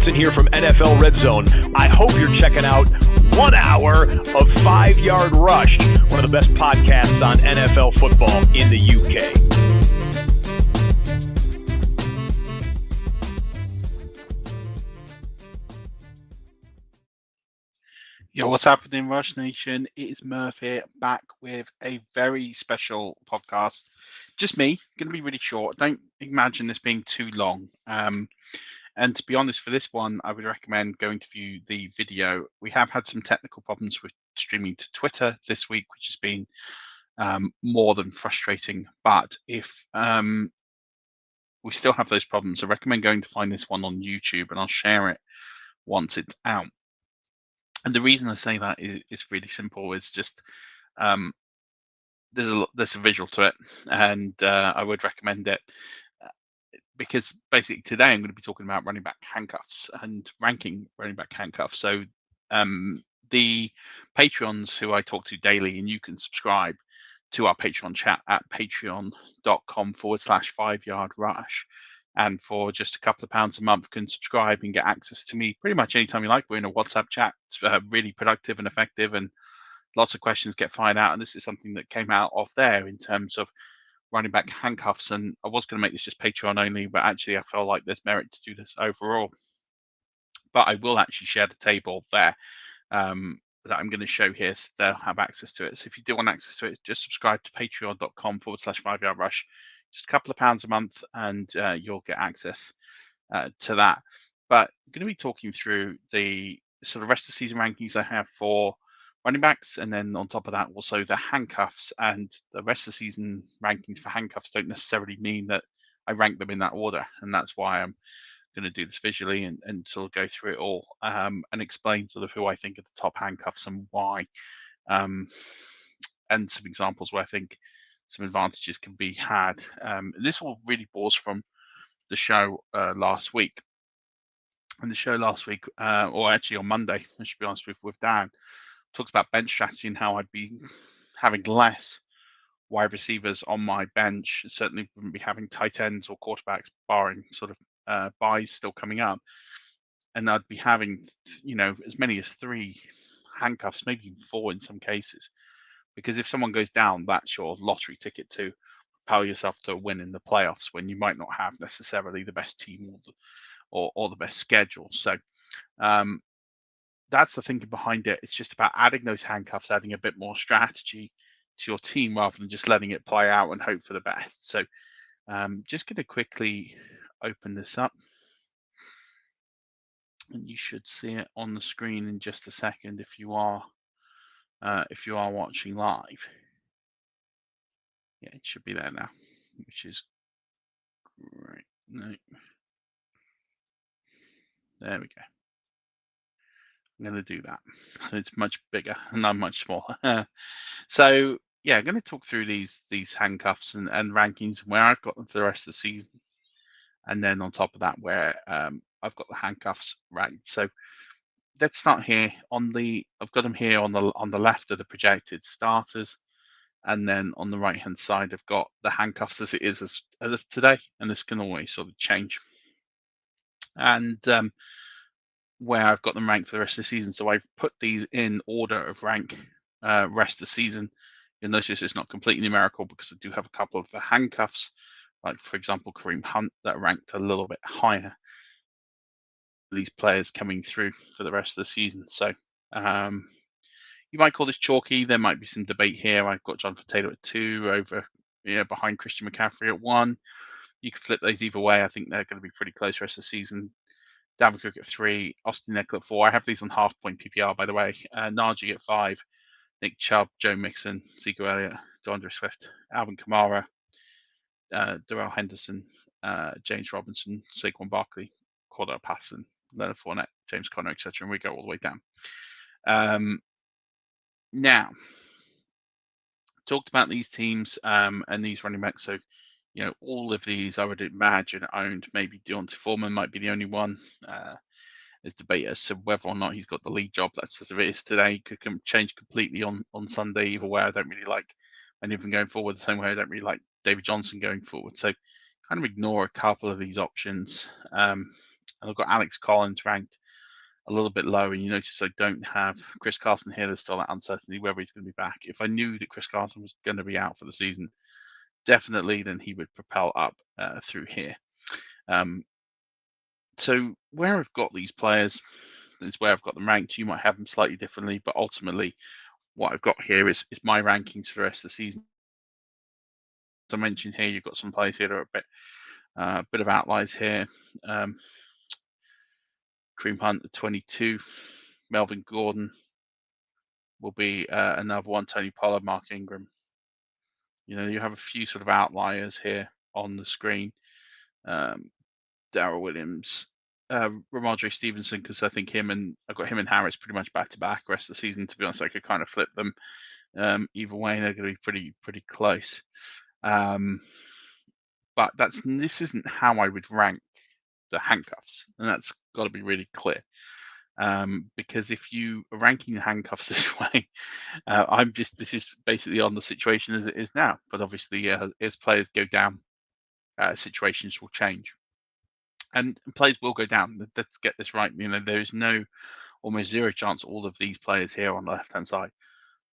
Jackson here from NFL Red Zone. I hope you're checking out 1 hour of 5 Yard Rush, one of the best podcasts on NFL football in the UK. Yo, what's happening, Rush Nation? It is Murf here, back with a very special podcast. Just me, going to be really short. Don't imagine this being too long. And to be honest, for this one, I would recommend going to view the video. We have had some technical problems with streaming to Twitter this week, which has been more than frustrating. But if we still have those problems, I recommend going to find this one on YouTube, and I'll share it once it's out. And the reason I say that is really simple. It's just there's a visual to it, and I would recommend it because basically today I'm going to be talking about running back handcuffs and ranking running back handcuffs. So the Patreons who I talk to daily, and you can subscribe to our Patreon chat at patreon.com/5 Yard Rush. And for just a couple of pounds a month, can subscribe and get access to me pretty much anytime you like. We're in a WhatsApp chat. It's really productive and effective, and lots of questions get fired out. And this is something that came out of there in terms of running back handcuffs. And I was going to make this just Patreon only, but actually I felt like there's merit to do this overall. But I will actually share the table there that I'm going to show here, so they'll have access to it. So if you do want access to it, just subscribe to patreon.com/5 Yard Rush. Just a couple of pounds a month, and you'll get access to that. But I'm going to be talking through the sort of rest of the season rankings I have for running backs, and then on top of that, also the handcuffs. And the rest of the season rankings for handcuffs don't necessarily mean that I rank them in that order, and that's why I'm going to do this visually and sort of go through it all and explain sort of who I think are the top handcuffs and why, and some examples where I think some advantages can be had. This all really bores from the show last week. And the show last week, or actually on Monday, I should be honest with Dan, talked about bench strategy and how I'd be having less wide receivers on my bench. Certainly wouldn't be having tight ends or quarterbacks, barring sort of buys still coming up. And I'd be having, as many as 3 handcuffs, maybe even 4 in some cases. Because if someone goes down, that's your lottery ticket to propel yourself to a win in the playoffs when you might not have necessarily the best team or the best schedule. So that's the thinking behind it. It's just about adding those handcuffs, adding a bit more strategy to your team rather than just letting it play out and hope for the best. So just going to quickly open this up. And you should see it on the screen in just a second if you are watching live. Yeah, it should be there now, which is great. No. There we go. I'm going to do that. So it's much bigger and I'm much smaller. So yeah, I'm going to talk through these handcuffs and rankings, where I've got them for the rest of the season. And then on top of that, where I've got the handcuffs ranked. So let's start here I've got them here on the left of the projected starters, and then on the right hand side I've got the handcuffs as it is as of today, and this can always sort of change. And where I've got them ranked for the rest of the season, so I've put these in order of rank rest of the season. You'll notice it's not completely numerical because I do have a couple of the handcuffs, like for example Kareem Hunt, that are ranked a little bit higher. These players coming through for the rest of the season. So you might call this chalky. There might be some debate here. I've got Jonathan Taylor at 2 over behind Christian McCaffrey at 1. You can flip those either way. I think they're going to be pretty close the rest of the season. Dalvin Cook at 3, Austin Eckler at 4. I have these on half point PPR, by the way. Najee at 5, Nick Chubb, Joe Mixon, Zeke Elliott, DeAndre Swift, Alvin Kamara, Darrell Henderson, James Robinson, Saquon Barkley, Cordell Patterson, Leonard Fournette, James Conner, etc., and we go all the way down. Now, talked about these teams and these running backs. So, all of these I would imagine owned. Maybe Deontay Foreman might be the only one. There's debate as to whether or not he's got the lead job. That's as it is today. Could change completely on Sunday. Either way, I don't really like any of them going forward. The same way I don't really like David Johnson going forward. So kind of ignore a couple of these options. And I've got Alex Collins ranked a little bit low, and you notice I don't have Chris Carson here. There's still that uncertainty whether he's going to be back. If I knew that Chris Carson was going to be out for the season, definitely then he would propel up through here. So where I've got these players is where I've got them ranked. You might have them slightly differently, but ultimately what I've got here is my rankings for the rest of the season. As I mentioned here, you've got some players here that are a bit of outliers here. Kareem Hunt at 22, Melvin Gordon will be another one, Tony Pollard, Mark Ingram. You have a few sort of outliers here on the screen. Darrell Williams, Ramondre Stevenson, because I think I've got him and Harris pretty much back to back rest of the season. To be honest, I could kind of flip them either way, and they're going to be pretty close. But this isn't how I would rank the handcuffs, and that's got to be really clear. Because if you are ranking the handcuffs this way, this is basically on the situation as it is now. But obviously, as players go down, situations will change. And players will go down. Let's get this right. There is almost zero chance all of these players here on the left-hand side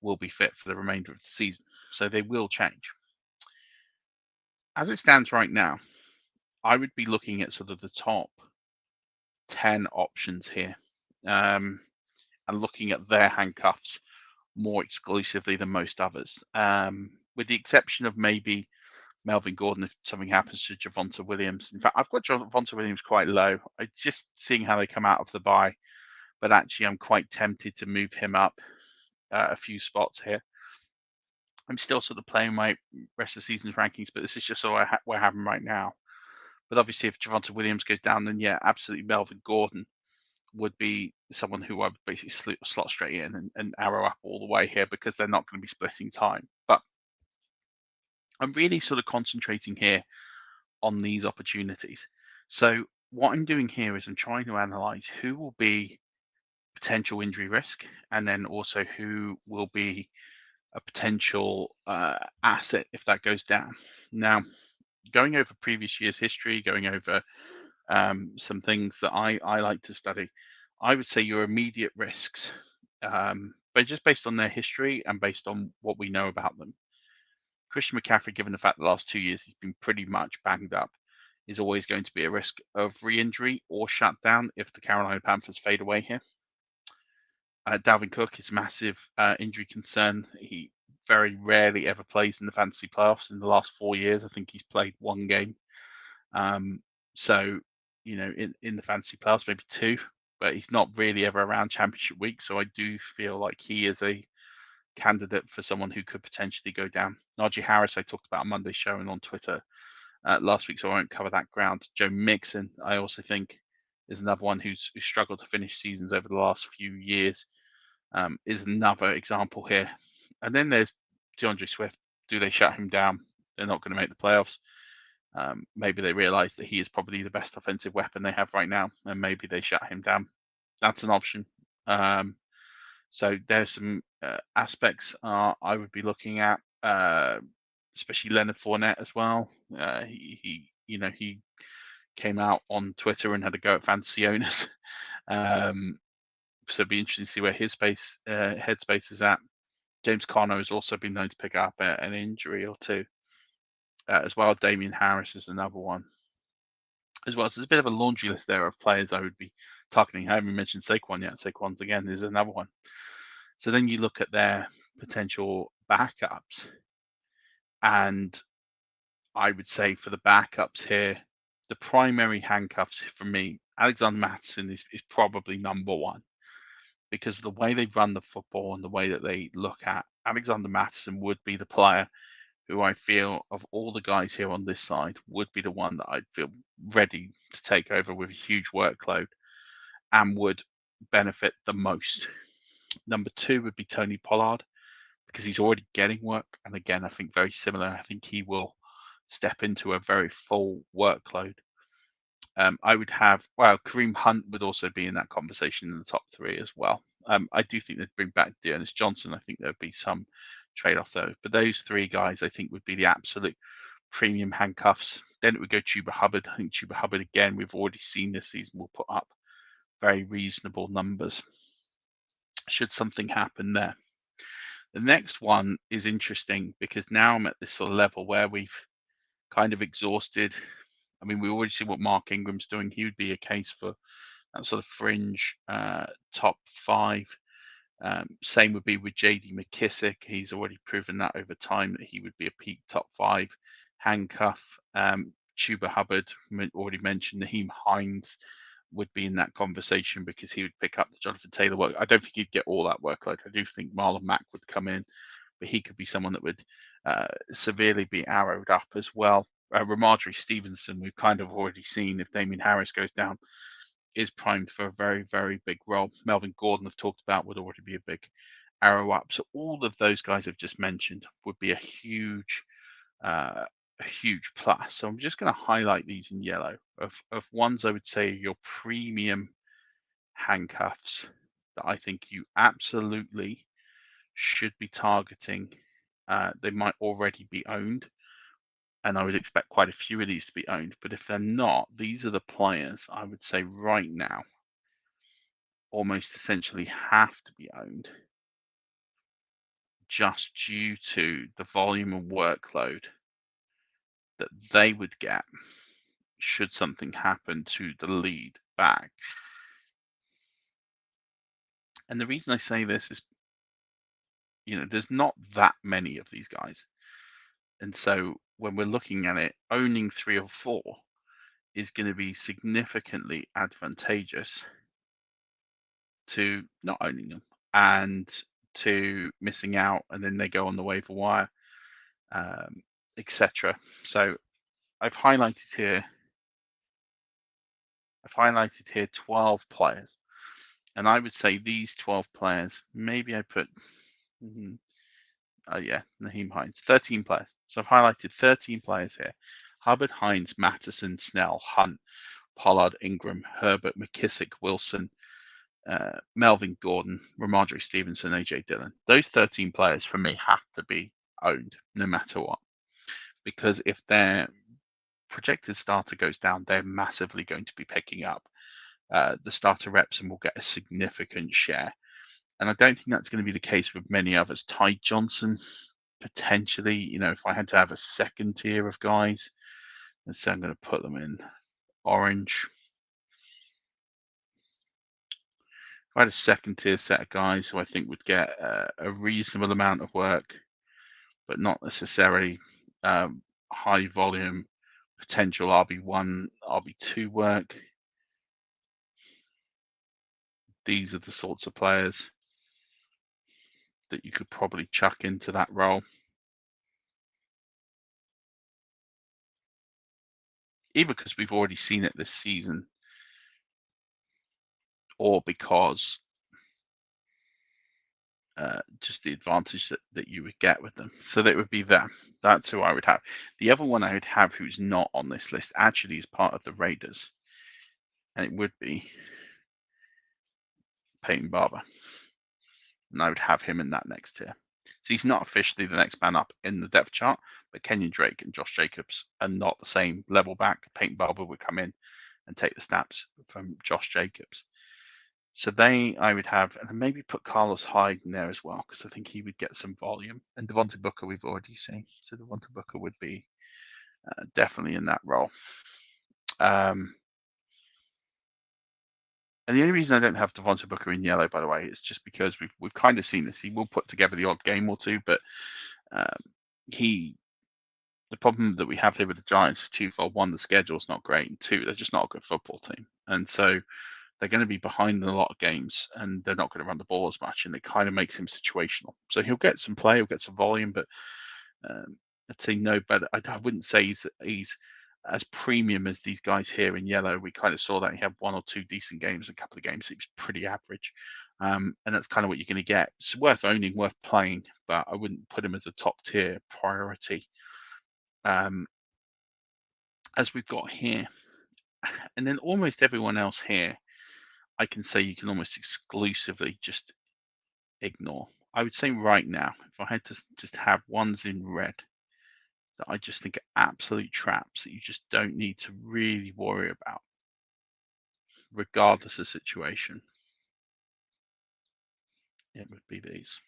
will be fit for the remainder of the season. So they will change. As it stands right now, I would be looking at sort of the top 10 options here, and looking at their handcuffs more exclusively than most others, with the exception of maybe Melvin Gordon if something happens to Javonte Williams. In fact, I've got Javonte Williams quite low. I just seeing how they come out of the bye, but actually I'm quite tempted to move him up a few spots here. I'm still sort of playing my rest of the season's rankings, but this is just where I have him right now. But obviously, if Javonte Williams goes down, then yeah, absolutely Melvin Gordon would be someone who I would basically slot straight in and arrow up all the way here because they're not going to be splitting time. But I'm really sort of concentrating here on these opportunities. So what I'm doing here is I'm trying to analyze who will be potential injury risk, and then also who will be a potential asset if that goes down. Now, going over previous year's history, going over some things that I like to study, I would say your immediate risks, but just based on their history and based on what we know about them. Christian McCaffrey, given the fact the last 2 years he's been pretty much banged up, is always going to be a risk of re-injury or shutdown if the Carolina Panthers fade away here. Dalvin Cook is a massive injury concern. He very rarely ever plays in the fantasy playoffs. In the last 4 years, I think he's played one game. So, in the fantasy playoffs, maybe two, but he's not really ever around championship week. So I do feel like he is a candidate for someone who could potentially go down. Najee Harris, I talked about on Monday's show and on Twitter last week, so I won't cover that ground. Joe Mixon, I also think, is another one who's struggled to finish seasons over the last few years, is another example here. And then there's DeAndre Swift. Do they shut him down? They're not going to make the playoffs. Maybe they realize that he is probably the best offensive weapon they have right now, and maybe they shut him down. That's an option. So there's some aspects I would be looking at, especially Leonard Fournette as well. He came out on Twitter and had a go at fantasy owners. So it'd be interesting to see where his headspace is at. James Conner has also been known to pick up an injury or two. As well, Damian Harris is another one. As well, so there's a bit of a laundry list there of players I would be targeting. I haven't mentioned Saquon yet. Saquon, again, is another one. So then you look at their potential backups, and I would say for the backups here, the primary handcuffs for me, Alexander Mattison is probably number one, because the way they run the football and the way that they look at Alexander Mattison would be the player who I feel of all the guys here on this side would be the one that I'd feel ready to take over with a huge workload and would benefit the most. Number two would be Tony Pollard, because he's already getting work. And again, I think very similar. I think he will step into a very full workload. I would have, Kareem Hunt would also be in that conversation in the top three as well. I do think they'd bring back Dearness Johnson. I think there'd be some trade off though. But those three guys, I think, would be the absolute premium handcuffs Then it would go Chuba Hubbard. I think Chuba Hubbard, again, we've already seen this season, will put up very reasonable numbers should something happen there. The next one is interesting because now I'm at this sort of level where we've kind of exhausted. I mean, we already see what Mark Ingram's doing. He would be a case for that sort of fringe top 5. Same would be with JD McKissick. He's already proven that over time that he would be a peak top 5 handcuff. Chuba Hubbard, already mentioned. Naheem Hines would be in that conversation because he would pick up the Jonathan Taylor work. I don't think he'd get all that workload. I do think Marlon Mack would come in, but he could be someone that would severely be arrowed up as well. Ramondre Stevenson, we've kind of already seen if Damien Harris goes down, is primed for a very, very big role. Melvin Gordon, I've talked about, would already be a big arrow up. So all of those guys I've just mentioned would be a huge plus. So I'm just going to highlight these in yellow of ones I would say your premium handcuffs that I think you absolutely should be targeting. They might already be owned, and I would expect quite a few of these to be owned. But if they're not, these are the players I would say right now almost essentially have to be owned just due to the volume and workload that they would get should something happen to the lead back. And the reason I say this is, there's not that many of these guys. And so when we're looking at it, owning 3 or 4 is going to be significantly advantageous to not owning them and to missing out, and then they go on the waiver wire, etc. So I've highlighted here 12 players, and I would say these 12 players, maybe I put Naheem Hines, 13 players. So I've highlighted 13 players here: Hubbard, Hines, Mattison, Snell, Hunt, Pollard, Ingram, Herbert, McKissick, Wilson, Melvin Gordon, Ramondre Stevenson, AJ Dillon. Those 13 players for me have to be owned no matter what, because if their projected starter goes down, they're massively going to be picking up the starter reps and will get a significant share. And I don't think that's going to be the case with many others. Ty Johnson, potentially, if I had to have a second tier of guys, let's say I'm going to put them in orange. If I had a second tier set of guys who I think would get a reasonable amount of work, but not necessarily high volume potential RB1, RB2 work, these are the sorts of players that you could probably chuck into that role. Either because we've already seen it this season, or because just the advantage that you would get with them. So that would be them. That's who I would have. The other one I would have who's not on this list actually is part of the Raiders, and it would be Peyton Barber. And I would have him in that next tier. So he's not officially the next man up in the depth chart, but Kenyon Drake and Josh Jacobs are not the same level back. Peyton Barber would come in and take the snaps from Josh Jacobs. So I would have, and then maybe put Carlos Hyde in there as well, because I think he would get some volume. And Devontae Booker, we've already seen. So Devontae Booker would be definitely in that role. And the only reason I don't have Devontae Booker in yellow, by the way, is just because we've kind of seen this. He will put together the odd game or two, but the problem that we have here with the Giants is twofold. One, the schedule's not great, and two, they're just not a good football team. And so they're going to be behind in a lot of games, and they're not going to run the ball as much, and it kind of makes him situational. So he'll get some play, he'll get some volume, but I'd say no better. I wouldn't say he's as premium as these guys here in yellow. We kind of saw that he had 1 or 2 decent games, a couple of games he was pretty average, and that's kind of what you're going to get. It's worth owning, worth playing, but I wouldn't put him as a top tier priority. As we've got here, and then almost everyone else here, I can say you can almost exclusively just ignore. I would say right now, if I had to just have ones in red that I just think are absolute traps that you just don't need to really worry about, regardless of situation. It would be these.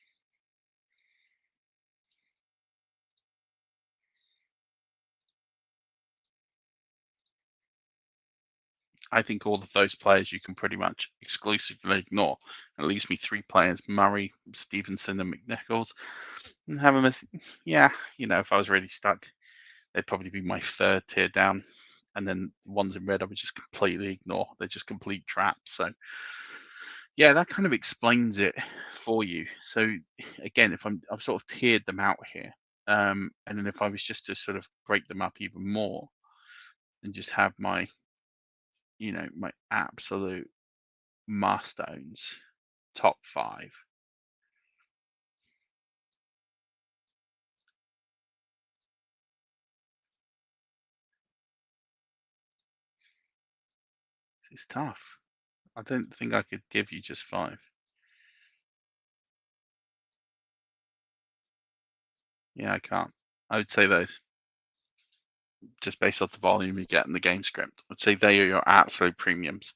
I think all of those players you can pretty much exclusively ignore. It leaves me 3 players: Murray, Stevenson, and McNichols. And have them as, yeah, if I was really stuck, they'd probably be my 3rd tier down. And then the ones in red I would just completely ignore. They're just complete traps. So yeah, that kind of explains it for you. So again, if I've sort of tiered them out here, and then if I was just to sort of break them up even more and just have my, my absolute milestones, top 5. It's tough. I don't think I could give you just 5. Yeah, I can't. I would say those, just based off the volume you get in the game script. I'd say they are your absolute premiums.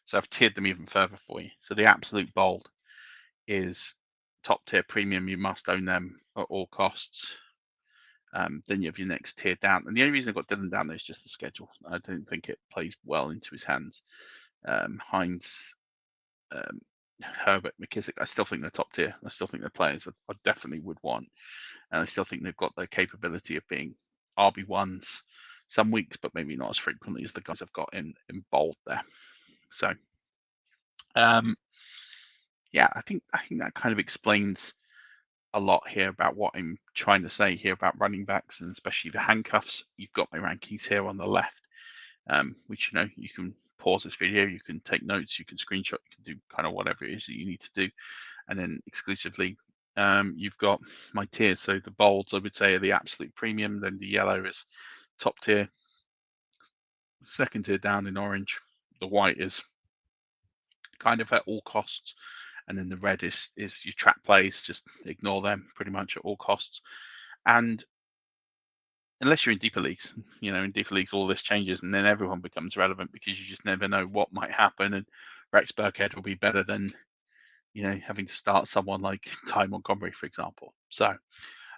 So I've tiered them even further for you. So the absolute bold is top tier premium. You must own them at all costs. Then you have your next tier down. And the only reason I got Dylan down there is just the schedule. I don't think it plays well into his hands. Hines, Herbert, McKissick, I still think they're top tier. I still think they're players I definitely would want. And I still think they've got the capability of being RB1s some weeks, but maybe not as frequently as the guys I've got in bold there. So, yeah, I think that kind of explains a lot here about what I'm trying to say here about running backs, and especially the handcuffs. You've got my rankings here on the left, which you can pause this video, you can take notes, you can screenshot, you can do kind of whatever it is that you need to do. And then exclusively, you've got my tiers. So the bolds, I would say, are the absolute premium. Then the yellow is top tier. Second tier down in orange. The white is kind of at all costs. And then the red is your trap plays. Just ignore them pretty much at all costs. And unless you're in deeper leagues, in deeper leagues, all this changes and then everyone becomes relevant because you just never know what might happen. And Rex Burkhead will be better than, having to start someone like Ty Montgomery, for example. So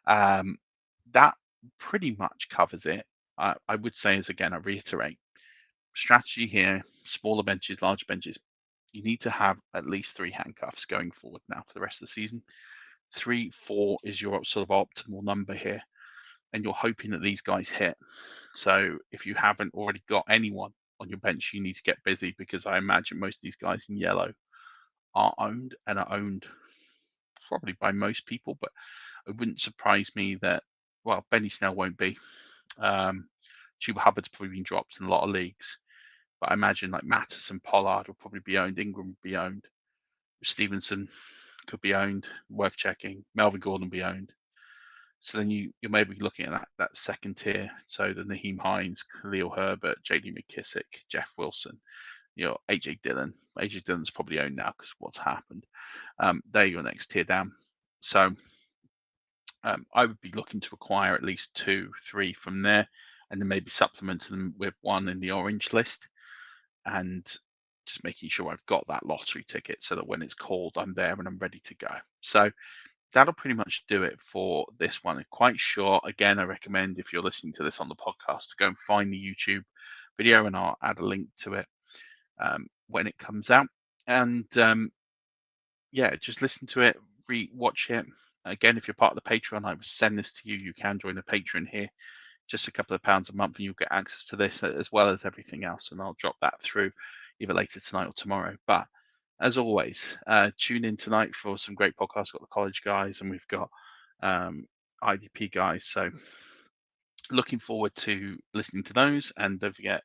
that pretty much covers it. I would say, as again, I reiterate, strategy here: smaller benches, large benches. You need to have at least 3 handcuffs going forward now for the rest of the season. 3, 4 is your sort of optimal number here, and you're hoping that these guys hit. So if you haven't already got anyone on your bench, you need to get busy, because I imagine most of these guys in yellow are owned, and are owned probably by most people, but it wouldn't surprise me that, well, Benny Snell won't be. Chuba Hubbard's probably been dropped in a lot of leagues, but I imagine like Mattis and Pollard will probably be owned. Ingram will be owned. Stevenson could be owned. Worth checking. Melvin Gordon will be owned. So then you're maybe looking at that second tier. So the Naheem Hines, Khalil Herbert, J.D. McKissick, Jeff Wilson, A.J. Dillon. A.J. Dillon's probably owned now because of what's happened. They're your next tier down. So I would be looking to acquire at least 2, 3 from there, and then maybe supplement them with 1 in the orange list, and just making sure I've got that lottery ticket so that when it's called, I'm there and I'm ready to go. So that'll pretty much do it for this one. Quite short. Again, I recommend, if you're listening to this on the podcast, to go and find the YouTube video, and I'll add a link to it when it comes out. And yeah, just listen to it, watch it. Again, if you're part of the Patreon, I would send this to you. You can join the Patreon here. Just a couple of pounds a month, and you'll get access to this as well as everything else. And I'll drop that through either later tonight or tomorrow. But as always, tune in tonight for some great podcasts. We've got the college guys, and we've got IDP guys. So looking forward to listening to those. And don't forget,